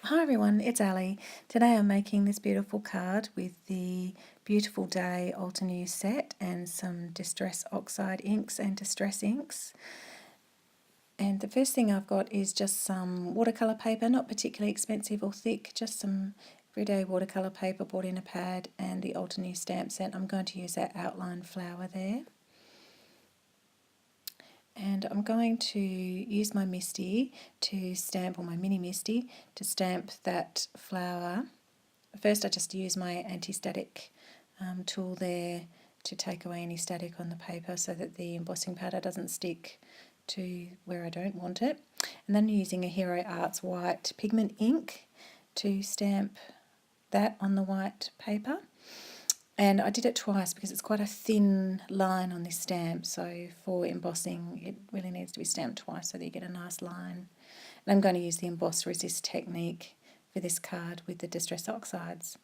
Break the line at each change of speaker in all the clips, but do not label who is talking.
Hi everyone, it's Ali. Today I'm making this beautiful card with the Beautiful Day Altenew set and some Distress Oxide inks and Distress inks. And the first thing I've got is just some watercolour paper, not particularly expensive or thick, just some everyday watercolour paper bought in a pad and the Altenew stamp set. I'm going to use that outline flower there. And I'm going to use my Misty to stamp, or my mini Misty, to stamp that flower. First I just use my anti-static tool there to take away any static on the paper so that the embossing powder doesn't stick to where I don't want it. And then using a Hero Arts white pigment ink to stamp that on the white paper. And I did it twice because it's quite a thin line on this stamp, so for embossing it really needs to be stamped twice so that you get a nice line. And I'm going to use the Emboss Resist technique for this card with the Distress Oxides.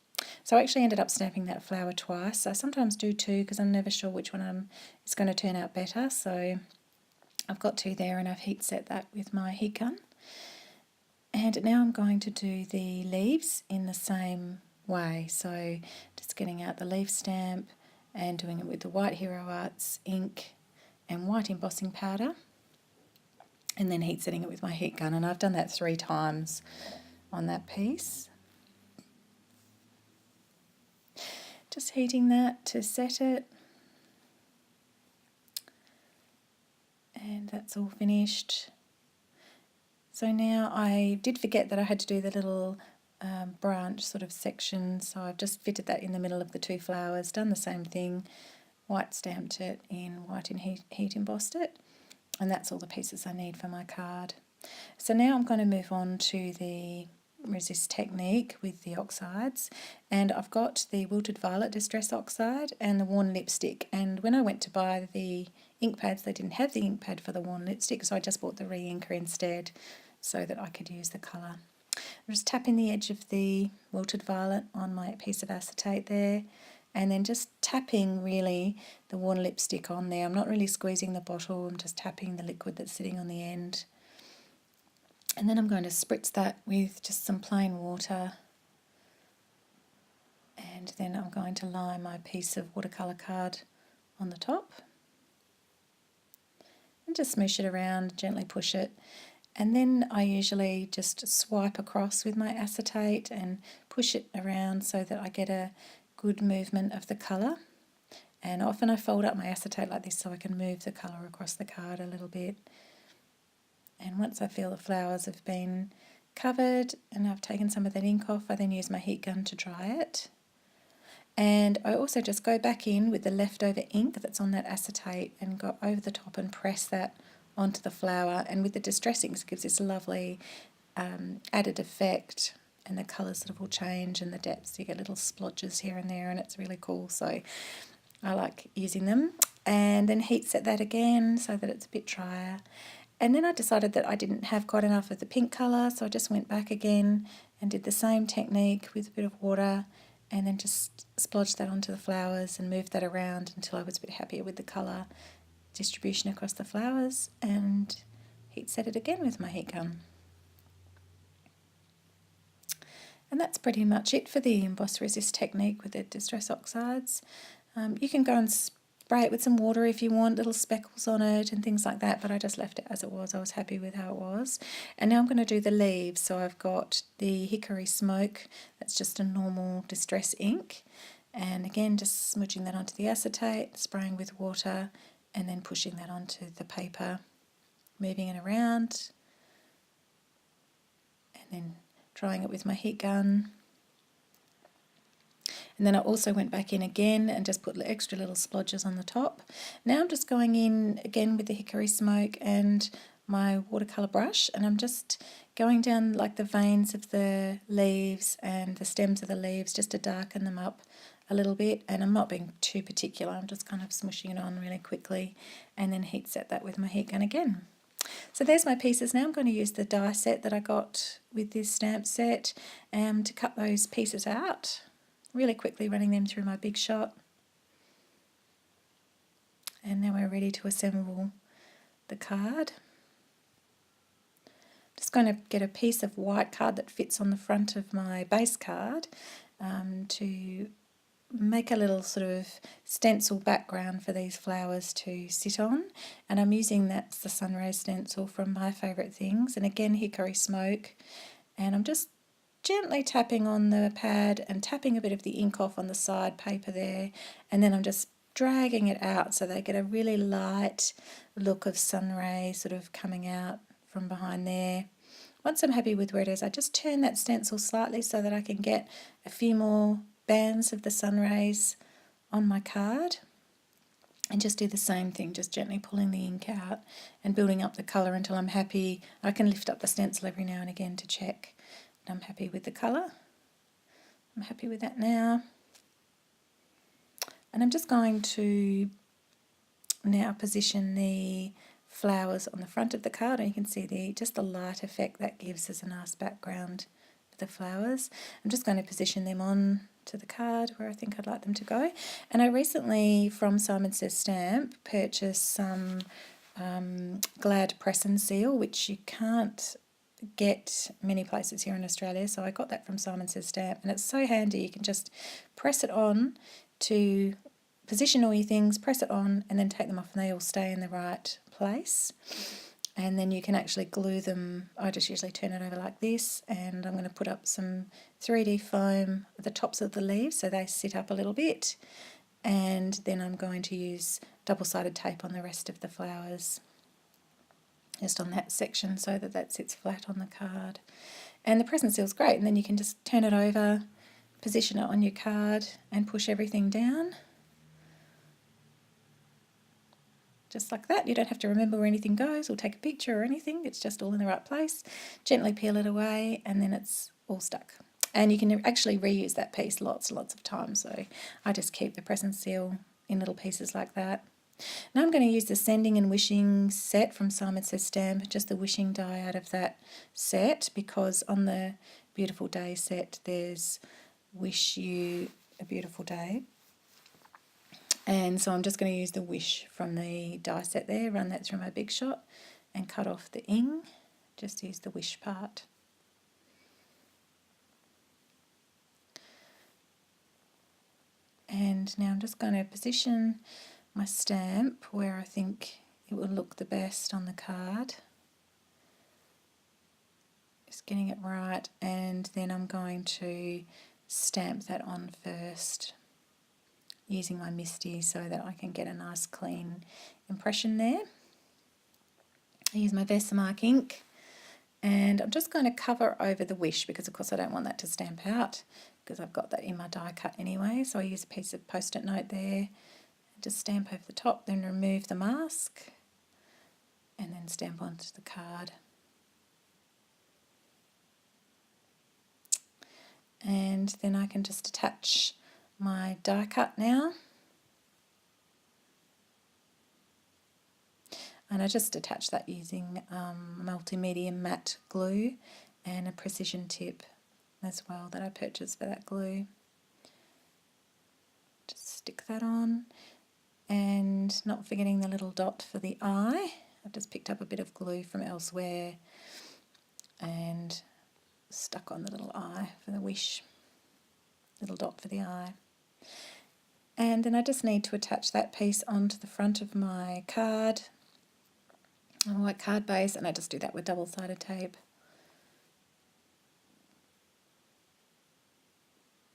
So I actually ended up stamping that flower twice. I sometimes do two because I'm never sure which one is going to turn out better. So I've got two there and I've heat set that with my heat gun. And now I'm going to do the leaves in the same way. So just getting out the leaf stamp and doing it with the white Hero Arts ink and white embossing powder, and then heat setting it with my heat gun. And I've done that 3 times on that piece. Just heating that to set it. And that's all finished. So now I did forget that I had to do the little branch sort of section, so I've just fitted that in the middle of the 2 flowers, done the same thing, white stamped it in white and heat embossed it, and that's all the pieces I need for my card. So now I'm going to move on to the Resist technique with the oxides, and I've got the Wilted Violet Distress Oxide and the Worn Lipstick, and when I went to buy the ink pads they didn't have the ink pad for the Worn Lipstick, so I just bought the re-inker instead so that I could use the colour. I'm just tapping the edge of the Wilted Violet on my piece of acetate there, and then just tapping really the Worn Lipstick on there. I'm not really squeezing the bottle, I'm just tapping the liquid that's sitting on the end. And then I'm going to spritz that with just some plain water, and then I'm going to lie my piece of watercolour card on the top and just smoosh it around, gently push it. And then I usually just swipe across with my acetate and push it around so that I get a good movement of the colour. And often I fold up my acetate like this so I can move the colour across the card a little bit. And once I feel the flowers have been covered and I've taken some of that ink off, I then use my heat gun to dry it. And I also just go back in with the leftover ink that's on that acetate and go over the top and press that onto the flower, and with the distress inks it gives this lovely added effect, and the colours sort of will change and the depths, you get little splotches here and there, and it's really cool, so I like using them. And then heat set that again so that it's a bit drier, and then I decided that I didn't have quite enough of the pink colour, so I just went back again and did the same technique with a bit of water and then just splodged that onto the flowers and moved that around until I was a bit happier with the colour distribution across the flowers, and heat set it again with my heat gun. And that's pretty much it for the Emboss Resist technique with the Distress Oxides. You can go and spray it with some water if you want, little speckles on it and things like that, but I just left it as it was. I was happy with how it was. And now I'm going to do the leaves. So I've got the Hickory Smoke, that's just a normal distress ink, and again just smudging that onto the acetate, spraying with water, and then pushing that onto the paper, moving it around, and then drying it with my heat gun. And then I also went back in again and just put extra little splodges on the top. Now I'm just going in again with the Hickory Smoke and my watercolour brush, and I'm just going down like the veins of the leaves and the stems of the leaves just to darken them up a little bit, and I'm not being too particular, I'm just kind of smushing it on really quickly and then heat set that with my heat gun again. So there's my pieces. Now I'm going to use the die set that I got with this stamp set to cut those pieces out really quickly, running them through my Big Shot. And now we're ready to assemble the card. just going to get a piece of white card that fits on the front of my base card to make a little sort of stencil background for these flowers to sit on, and I'm using that's the sunray stencil from My Favourite Things, and again hickory smoke, and I'm just gently tapping on the pad and tapping a bit of the ink off on the side paper there, and then I'm just dragging it out so they get a really light look of sunray sort of coming out from behind there. Once I'm happy with where it is, I just turn that stencil slightly so that I can get a few more bands of the sun rays on my card, and just do the same thing, just gently pulling the ink out and building up the colour until I'm happy. I can lift up the stencil every now and again to check that I'm happy with the colour. I'm happy with that now. And I'm just going to now position the flowers on the front of the card, and you can see just the light effect that gives as a nice background for the flowers. I'm just going to position them on to the card where I think I'd like them to go. And I recently, from Simon Says Stamp, purchased some Glad Press and Seal, which you can't get many places here in Australia, so I got that from Simon Says Stamp, and it's so handy. You can just press it on to position all your things, press it on, and then take them off, and they all stay in the right place. And then you can actually glue them. I just usually turn it over like this, and I'm going to put up some 3D foam at the tops of the leaves so they sit up a little bit, and then I'm going to use double-sided tape on the rest of the flowers, just on that section, so that that sits flat on the card. And the press and seal is great, and then you can just turn it over, position it on your card, and push everything down. Just like that. You don't have to remember where anything goes or take a picture or anything. It's just all in the right place. Gently peel it away, and then it's all stuck. And you can actually reuse that piece lots and lots of times. So I just keep the press and seal in little pieces like that. Now I'm going to use the Sending and Wishing set from Simon Says Stamp, just the wishing die out of that set, because on the Beautiful Day set there's Wish You a Beautiful Day. And so I'm just going to use the wish from the die set there, run that through my Big Shot and cut off the ing, just use the wish part. And now I'm just going to position my stamp where I think it will look the best on the card. Just getting it right, and then I'm going to stamp that on first, using my MISTI so that I can get a nice clean impression there. I use my Versamark ink, and I'm just going to cover over the wish, because of course I don't want that to stamp out, because I've got that in my die cut anyway. So I use a piece of post-it note there, just stamp over the top, then remove the mask, and then stamp onto the card. And then I can just attach my die cut now, and I just attach that using multimedia matte glue and a precision tip as well that I purchased for that glue. Just stick that on, and not forgetting the little dot for the eye. I've just picked up a bit of glue from elsewhere and stuck on the little eye for the wish, little dot for the eye. And then I just need to attach that piece onto the front of my card, a white card base, and I just do that with double-sided tape.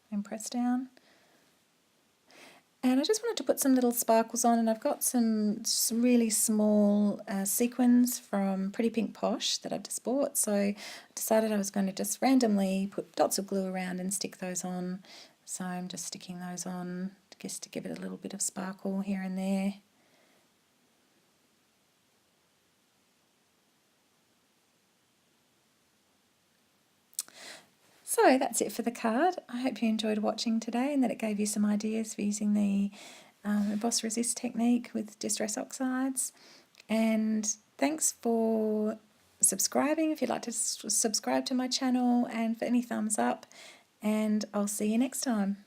And press down. And I just wanted to put some little sparkles on, and I've got some really small sequins from Pretty Pink Posh that I've just bought, so I decided I was going to just randomly put dots of glue around and stick those on. So I'm just sticking those on just to give it a little bit of sparkle here and there. So that's it for the card. I hope you enjoyed watching today and that it gave you some ideas for using the Emboss Resist technique with Distress Oxides. And thanks for subscribing if you'd like to subscribe to my channel, and for any thumbs up, and I'll see you next time.